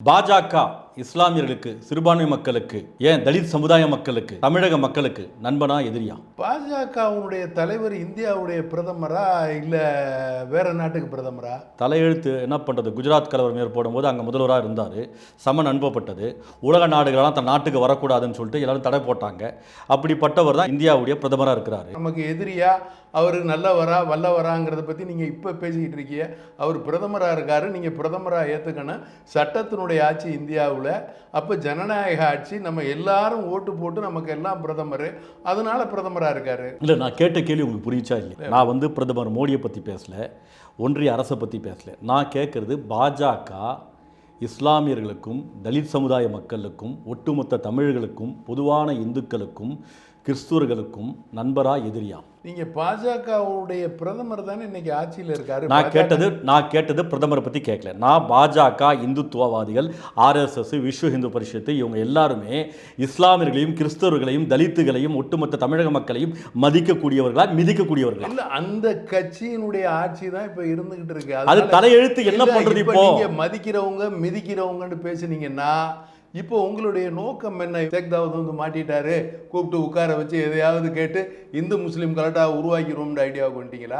பாஜக இஸ்லாமியர்களுக்கு, சிறுபான்மை மக்களுக்கு, ஏன் தலித் சமுதாய மக்களுக்கு, தமிழக மக்களுக்கு நண்பனா எதிரியா? பாஜகவுடைய தலைவர் இந்தியாவுடைய பிரதமரா இல்ல வேற நாட்டுக்கு பிரதமரா? தலையெழுத்து என்ன பண்றது? குஜராத் கலவரம் ஏற்படும் போது அங்கே முதல்வராக இருந்தார். சமன் அனுப்பப்பட்டது. உலக நாடுகளெல்லாம் தன் நாட்டுக்கு வரக்கூடாதுன்னு சொல்லிட்டு எல்லாரும் தடை போட்டாங்க. அப்படிப்பட்டவர் தான் இந்தியாவுடைய பிரதமராக இருக்கிறாரு. நமக்கு எதிரியா அவர் நல்லவரா வல்லவராங்கிறத பற்றி நீங்கள் இப்போ பேசிக்கிட்டு இருக்கீங்க. அவர் பிரதமராக இருக்காரு, நீங்கள் பிரதமராக ஏற்றுக்கணும். சட்டத்தினுடைய ஆட்சி இந்தியாவில், அப்போ ஜனநாயக ஆட்சி, நம்ம எல்லாரும் ஓட்டு போட்டு நமக்கு எல்லாம் பிரதமர், அதனால பிரதமராக இருக்காரு. இல்லை, நான் கேட்ட கேள்வி உங்களுக்கு புரியுச்சா இல்லை? நான் பிரதமர் மோடியை பற்றி பேசல, ஒன்றிய அரசை பற்றி பேசல. நான் கேட்குறது பாஜக இஸ்லாமியர்களுக்கும் தலித் சமுதாய மக்களுக்கும் ஒட்டுமொத்த தமிழர்களுக்கும் பொதுவான இந்துக்களுக்கும் கிறிஸ்துவர்களுக்கும் நண்பரா எதிரியா? நீங்க பாஜகவுடைய பிரதமர் தானே இன்னைக்கு ஆட்சியில் இருக்காரு. நான் கேட்டது பிரதமரை பத்தி கேட்கல. நான் பாஜக, இந்துத்துவவாதிகள், RSS, விஸ்வ இந்து பரிஷத்து, இவங்க எல்லாருமே இஸ்லாமியர்களையும் கிறிஸ்தவர்களையும் தலித்துகளையும் ஒட்டுமொத்த தமிழக மக்களையும் மதிக்கக்கூடியவர்களா மிதிக்கக்கூடியவர்களா? இல்ல, அந்த கட்சியினுடைய ஆட்சி தான் இப்ப இருந்துகிட்டு இருக்கு. அது தலையெழுத்து என்ன பண்றது? இப்போ நீங்க மதிக்கிறவங்க மிதிக்கிறவங்கன்னு பேசுனீங்கன்னா இப்போ உங்களுடைய நோக்கம் என்ன? ஷேக் தாவூத் மாட்டிட்டாரு, கூப்பிட்டு உட்கார வச்சு எதையாவது கேட்டு இந்து முஸ்லீம் கலட்டாக உருவாக்கிறோம்னு ஐடியாவுக்கு வந்துட்டீங்களா?